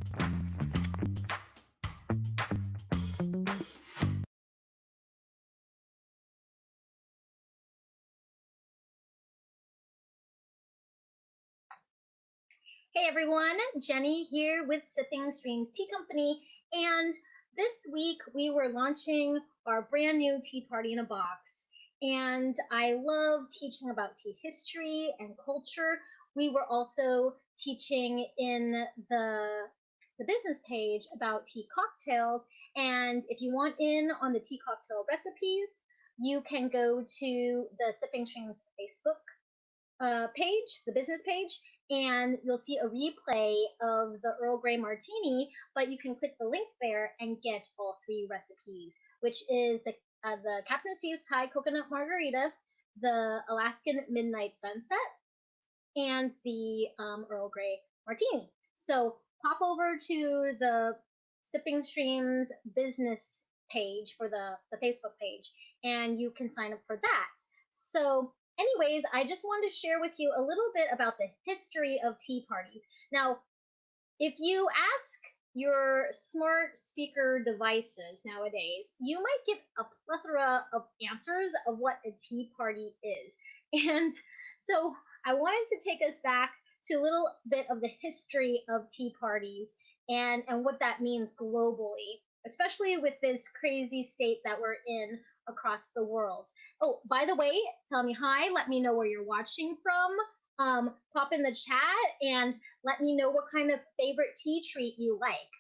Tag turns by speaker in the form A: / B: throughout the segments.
A: Hey everyone, Jenny here with Sipping Streams Tea Company, and this week we were launching our brand new Tea Party in a Box. And I love teaching about tea history and culture. We were also teaching in the business page about tea cocktails, and if you want in on the tea cocktail recipes, you can go to the Sipping Streams Facebook page, the business page, and you'll see a replay of the Earl Grey Martini, but you can click the link there and get all three recipes, which is the Captain Steve's Thai Coconut Margarita, the Alaskan Midnight Sunset, and the Earl Grey Martini. So pop over to the Sipping Streams business page for the Facebook page, and you can sign up for that. So anyways, I just wanted to share with you a little bit about the history of tea parties. Now, if you ask your smart speaker devices nowadays, you might get a plethora of answers of what a tea party is. And so I wanted to take us back to a little bit of the history of tea parties and what that means globally, especially with this crazy state that we're in across the world. Oh, by the way, tell me hi, let me know where you're watching from. Pop in the chat and let me know what kind of favorite tea treat you like.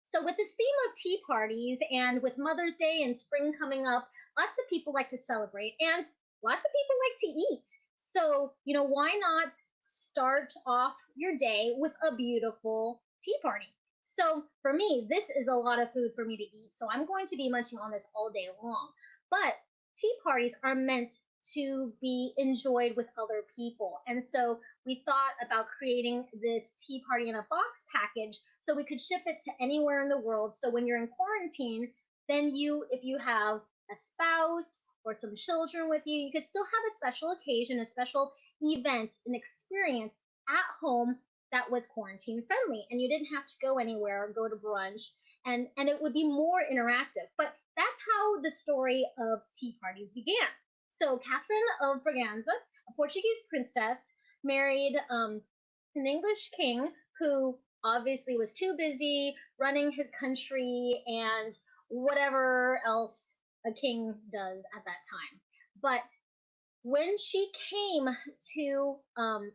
A: So with this theme of tea parties and with Mother's Day and spring coming up, lots of people like to celebrate and lots of people like to eat. So, why not start off your day with a beautiful tea party? So for me, this is a lot of food for me to eat. So I'm going to be munching on this all day long. But tea parties are meant to be enjoyed with other people. And so we thought about creating this tea party in a box package so we could ship it to anywhere in the world. So when you're in quarantine, then if you have a spouse or some children with you, you could still have a special occasion, a special event, an experience at home that was quarantine friendly, and you didn't have to go anywhere or go to brunch, and it would be more interactive. But that's how the story of tea parties began. So Catherine of Braganza, a Portuguese princess, married an English king who obviously was too busy running his country and whatever else a king does at that time. But when she came to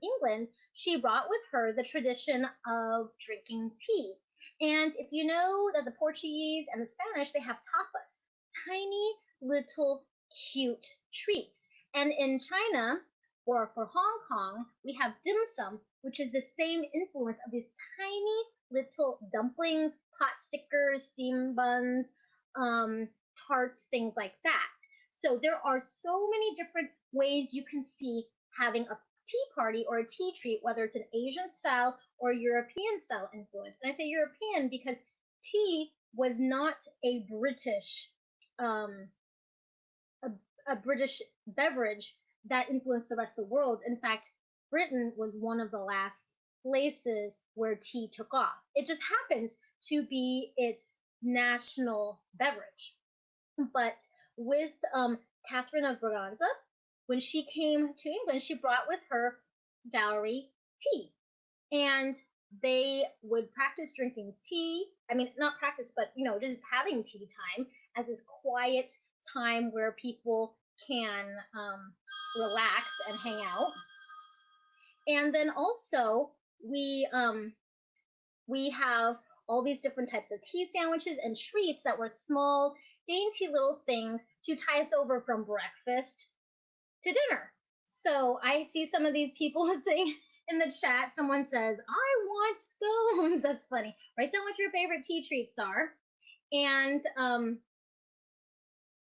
A: England, she brought with her the tradition of drinking tea. And if you know that the Portuguese and the Spanish, they have tapas, tiny little cute treats. And in China, or for Hong Kong, we have dim sum, which is the same influence of these tiny little dumplings, pot stickers, steam buns, tarts, things like that. So there are so many different ways you can see having a tea party or a tea treat, whether it's an Asian style or European style influence. And I say European because tea was not a British a British beverage that influenced the rest of the world. In fact, Britain was one of the last places where tea took off. It just happens to be its national beverage. But with Catherine of Braganza, when she came to England, she brought with her dowry tea. And they would practice drinking tea. I mean, not practice, but, just having tea time as this quiet time where people can relax and hang out. And then also we have all these different types of tea sandwiches and treats that were small, dainty little things to tie us over from breakfast to dinner. So I see some of these people saying in the chat, someone says, I want scones. That's funny. Write down what your favorite tea treats are. And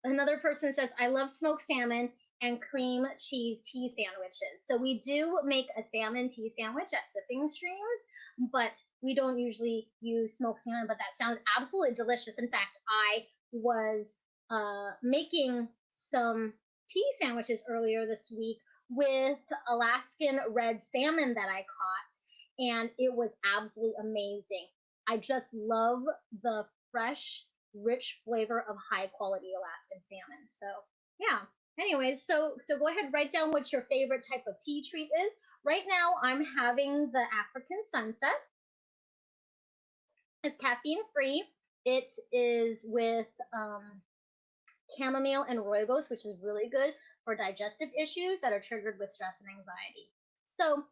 A: another person says, I love smoked salmon and cream cheese tea sandwiches. So we do make a salmon tea sandwich at Sipping Streams, but we don't usually use smoked salmon, but that sounds absolutely delicious. In fact, I was making some tea sandwiches earlier this week with Alaskan red salmon that I caught, and it was absolutely amazing. I just love the fresh, rich flavor of high quality Alaskan salmon. So yeah. Anyways, so go ahead, write down what your favorite type of tea treat is. Right now, I'm having the African Sunset. It's caffeine free. It is with chamomile and rooibos, which is really good for digestive issues that are triggered with stress and anxiety. So,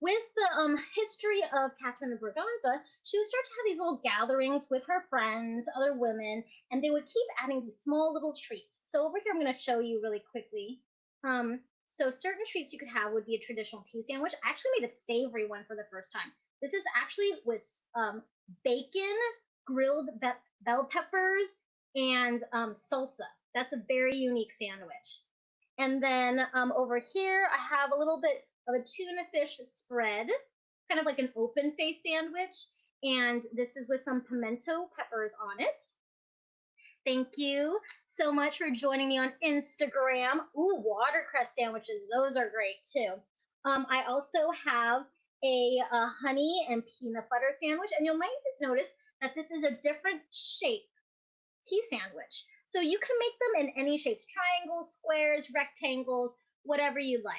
A: with the history of Catherine of Braganza, she would start to have these little gatherings with her friends, other women, and they would keep adding these small little treats. So over here, I'm going to show you really quickly. So certain treats you could have would be a traditional tea sandwich. I actually made a savory one for the first time. This is actually with bacon, grilled bell peppers, and salsa. That's a very unique sandwich. And then over here, I have a little bit of a tuna fish spread, kind of like an open face sandwich. And this is with some pimento peppers on it. Thank you so much for joining me on Instagram. Ooh, watercress sandwiches. Those are great too. I also have a honey and peanut butter sandwich. And you'll might just notice that this is a different shape tea sandwich. So you can make them in any shapes, triangles, squares, rectangles, whatever you like.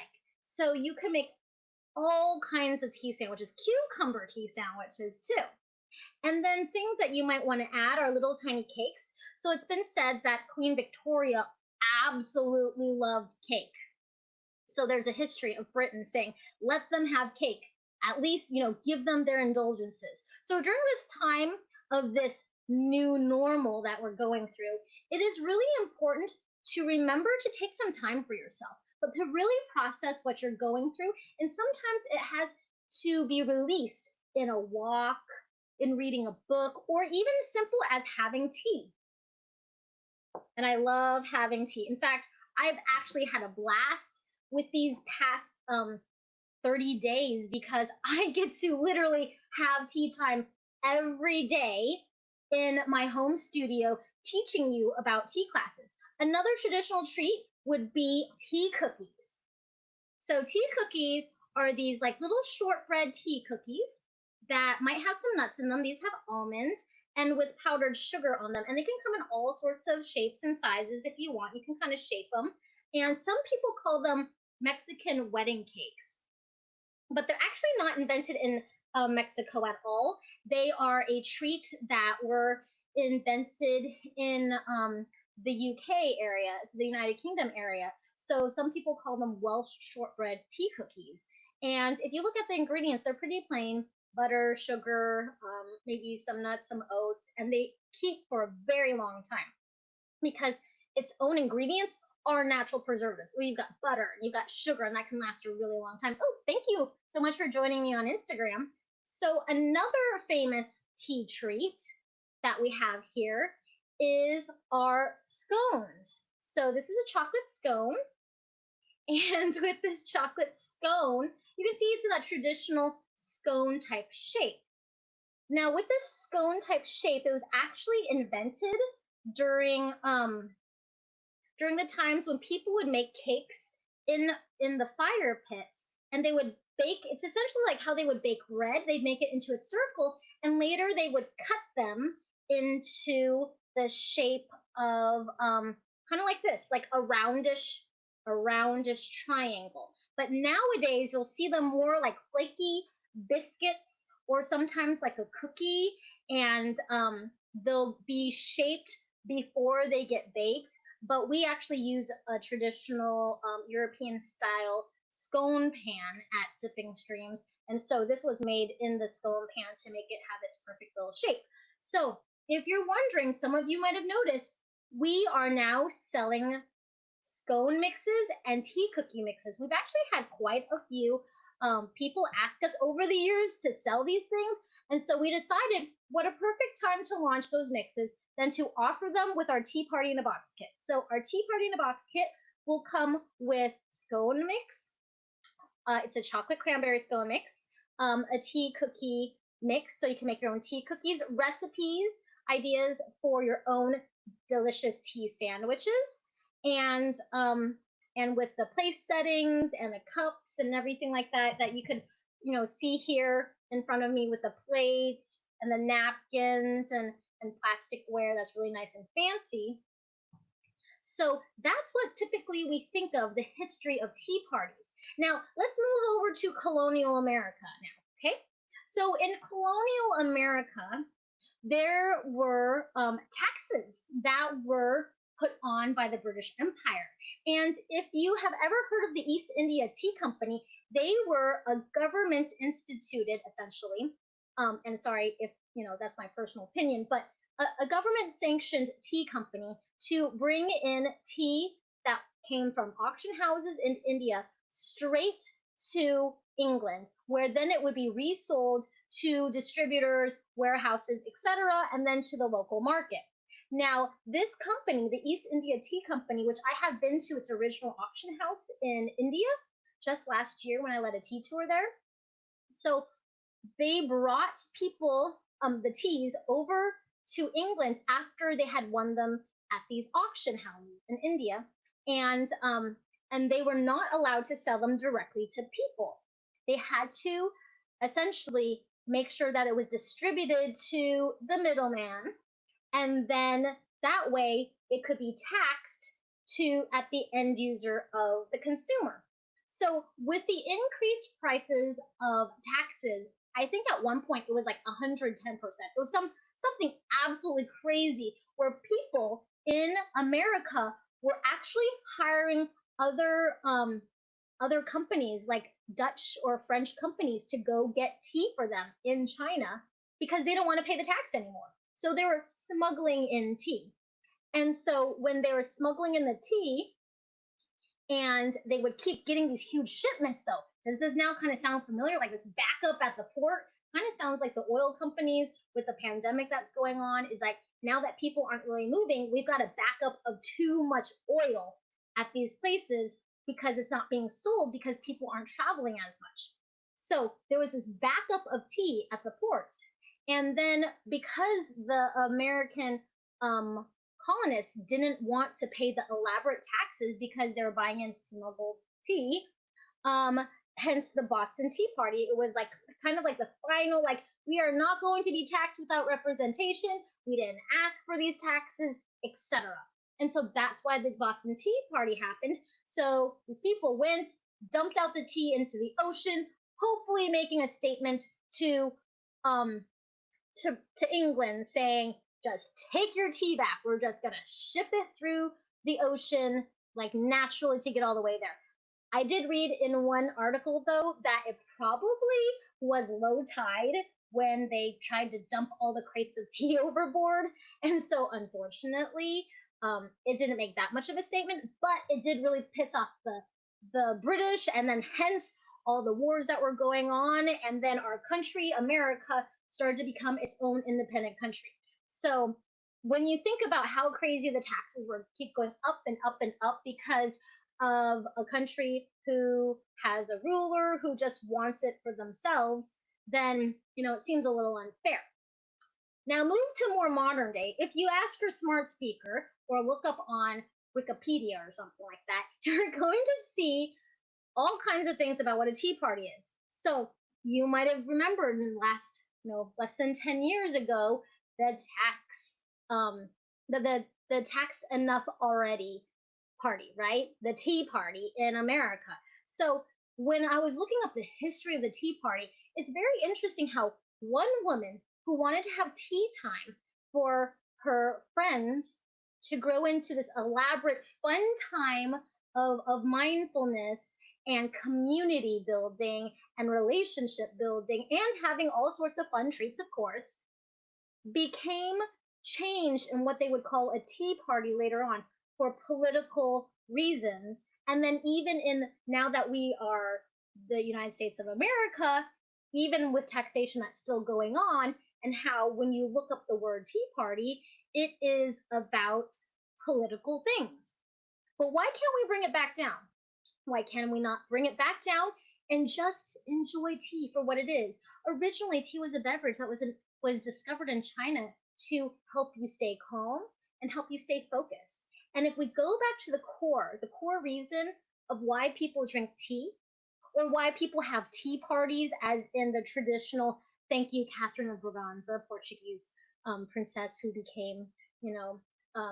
A: So you can make all kinds of tea sandwiches, cucumber tea sandwiches too. And then things that you might want to add are little tiny cakes. So it's been said that Queen Victoria absolutely loved cake. So there's a history of Britain saying, let them have cake. At least, give them their indulgences. So during this time of this new normal that we're going through, it is really important to remember to take some time for yourself, but to really process what you're going through. And sometimes it has to be released in a walk, in reading a book, or even simple as having tea. And I love having tea. In fact, I've actually had a blast with these past 30 days because I get to literally have tea time every day in my home studio teaching you about tea classes. Another traditional treat would be tea cookies. So tea cookies are these like little shortbread tea cookies that might have some nuts in them. These have almonds and with powdered sugar on them. And they can come in all sorts of shapes and sizes if you want. You can kind of shape them. And some people call them Mexican wedding cakes. But they're actually not invented in Mexico at all. They are a treat that were invented in the UK area, so the United Kingdom area. So some people call them Welsh shortbread tea cookies. And if you look at the ingredients, they're pretty plain: butter, sugar, maybe some nuts, some oats, and they keep for a very long time because its own ingredients are natural preservatives. Well, you've got butter, you've got sugar, and that can last a really long time. Oh, thank you so much for joining me on Instagram. So another famous tea treat that we have here is our scones. So this is a chocolate scone. And with this chocolate scone, you can see it's in that traditional scone type shape. Now with this scone type shape, it was actually invented during the times when people would make cakes in the fire pits, and they would bake. It's essentially like how they would bake bread. They'd make it into a circle, and later they would cut them into the shape of kind of like this, like a roundish triangle. But nowadays you'll see them more like flaky biscuits, or sometimes like a cookie, and they'll be shaped before they get baked. But we actually use a traditional European style scone pan at Sipping Streams. And so this was made in the scone pan to make it have its perfect little shape. So if you're wondering, some of you might have noticed, we are now selling scone mixes and tea cookie mixes. We've actually had quite a few people ask us over the years to sell these things. And so we decided what a perfect time to launch those mixes than to offer them with our Tea Party in a Box kit. So our Tea Party in a Box kit will come with scone mix. It's a chocolate cranberry scone mix, a tea cookie mix, so you can make your own tea cookies, recipes, ideas for your own delicious tea sandwiches, and with the place settings and the cups and everything like that you could see here in front of me with the plates and the napkins and plasticware that's really nice and fancy. So that's what typically we think of the history of tea parties. Now, let's move over to colonial America now, okay? So in colonial America, there were taxes that were put on by the British Empire. And if you have ever heard of the East India Tea Company, they were a government instituted, essentially. And sorry if, that's my personal opinion, but a government sanctioned tea company to bring in tea that came from auction houses in India straight to England, where then it would be resold to distributors, warehouses, etc., and then to the local market. Now, this company, the East India Tea Company, which I have been to its original auction house in India just last year when I led a tea tour there. So they brought people the teas over to England after they had won them at these auction houses in India, and they were not allowed to sell them directly to people. They had to essentially make sure that it was distributed to the middleman, and then that way it could be taxed to at the end user of the consumer. So with the increased prices of taxes, I think at one point it was like 110%. It was something absolutely crazy where people in America were actually hiring other companies like Dutch or French companies to go get tea for them in China because they don't want to pay the tax anymore. So they were smuggling in tea. And so when they were smuggling in the tea, and they would keep getting these huge shipments though. Does this now kind of sound familiar? Like this backup at the port kind of sounds like the oil companies with the pandemic that's going on. Is like now that people aren't really moving, we've got a backup of too much oil at these places because it's not being sold because people aren't traveling as much. So there was this backup of tea at the ports. And then because the American colonists didn't want to pay the elaborate taxes because they were buying in smuggled tea, hence the Boston Tea Party. It was like kind of like the final, like, we are not going to be taxed without representation. We didn't ask for these taxes, etc. And so that's why the Boston Tea Party happened. So these people went, dumped out the tea into the ocean, hopefully making a statement to England saying, just take your tea back. We're just going to ship it through the ocean, like naturally to get all the way there. I did read in one article, though, that it probably was low tide when they tried to dump all the crates of tea overboard. And so, unfortunately, it didn't make that much of a statement, but it did really piss off the British, and then hence all the wars that were going on. And then our country, America, started to become its own independent country. So when you think about how crazy the taxes were, keep going up and up and up because of a country who has a ruler who just wants it for themselves, then, it seems a little unfair. Now move to more modern day. If you ask your smart speaker or look up on Wikipedia or something like that, you're going to see all kinds of things about what a tea party is. So you might have remembered in the last, less than 10 years ago, the tax enough already party, right? The Tea Party in America. So when I was looking up the history of the Tea Party, it's very interesting how one woman who wanted to have tea time for her friends to grow into this elaborate fun time of mindfulness and community building and relationship building and having all sorts of fun treats, of course, became changed in what they would call a tea party later on for political reasons. And then even in now that we are the United States of America, even with taxation that's still going on, and how when you look up the word tea party, it is about political things. But why can't we bring it back down? Why can we not bring it back down and just enjoy tea for what it is? Originally, tea was a beverage that was discovered in China to help you stay calm and help you stay focused. And if we go back to the core reason of why people drink tea or why people have tea parties as in the traditional Thank you, Catherine of Braganza, Portuguese princess who became,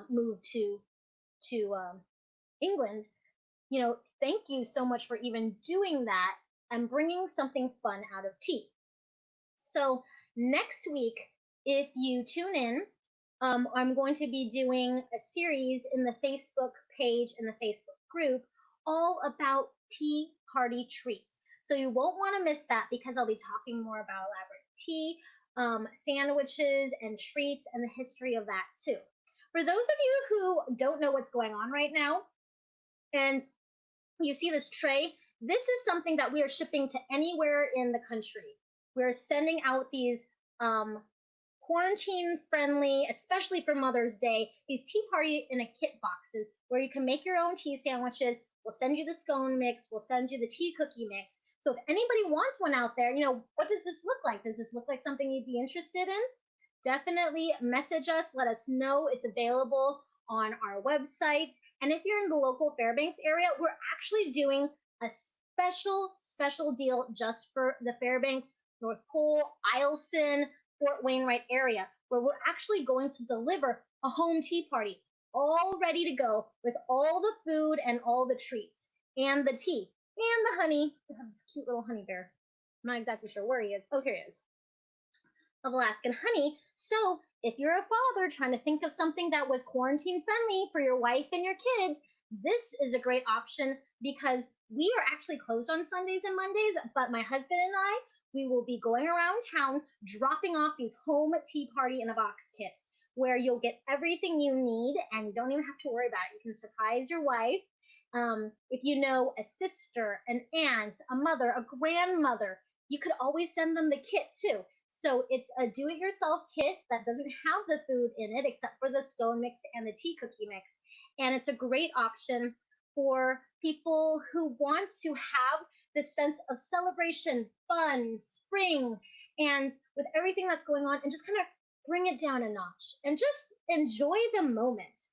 A: moved to England. Thank you so much for even doing that and bringing something fun out of tea. So next week, if you tune in, I'm going to be doing a series in the Facebook page and the Facebook group all about tea party treats. So you won't want to miss that because I'll be talking more about elaborate tea, sandwiches, and treats, and the history of that too. For those of you who don't know what's going on right now, and you see this tray, this is something that we are shipping to anywhere in the country. We're sending out these quarantine friendly, especially for Mother's Day, these tea party in a kit boxes where you can make your own tea sandwiches. We'll send you the scone mix, we'll send you the tea cookie mix. So if anybody wants one out there, what does this look like? Does this look like something you'd be interested in? Definitely message us, let us know. It's available on our website. And if you're in the local Fairbanks area, we're actually doing a special deal just for the Fairbanks, North Pole, Eielson, Fort Wainwright area, where we're actually going to deliver a home tea party, all ready to go with all the food and all the treats and the tea and the honey. We have this cute little honey bear. I'm not exactly sure where he is. Oh, here he is. Of Alaskan honey. So if you're a father trying to think of something that was quarantine friendly for your wife and your kids, this is a great option because we are actually closed on Sundays and Mondays, but my husband and I, we will be going around town dropping off these home tea party in a box kits where you'll get everything you need and you don't even have to worry about it. You can surprise your wife. If you know a sister, an aunt, a mother, a grandmother, you could always send them the kit too. So it's a do-it-yourself kit that doesn't have the food in it except for the scone mix and the tea cookie mix. And it's a great option for people who want to have this sense of celebration, fun, spring, and with everything that's going on, and just kind of bring it down a notch and just enjoy the moment.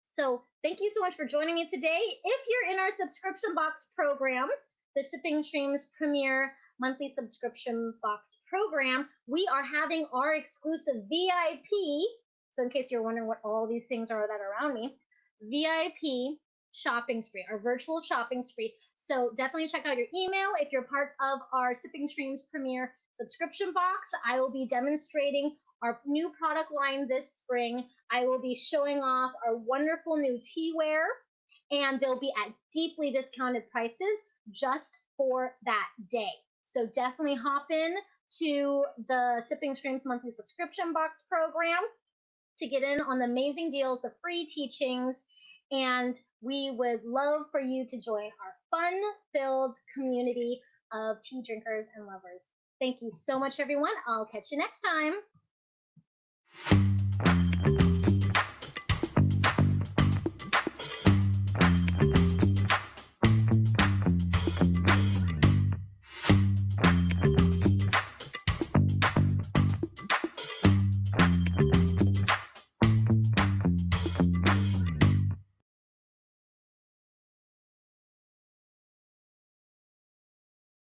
A: So thank you so much for joining me today. If you're in our subscription box program, the Sipping Streams Premier monthly subscription box program, we are having our exclusive VIP. So in case you're wondering what all these things are that are around me, VIP shopping spree, our virtual shopping spree. So definitely check out your email. If you're part of our Sipping Streams Premier subscription box, I will be demonstrating our new product line this spring. I will be showing off our wonderful new teaware, and they'll be at deeply discounted prices just for that day. So definitely hop in to the Sipping Streams monthly subscription box program to get in on the amazing deals, the free teachings, and we would love for you to join our fun-filled community of tea drinkers and lovers. Thank you so much, everyone. I'll catch you next time.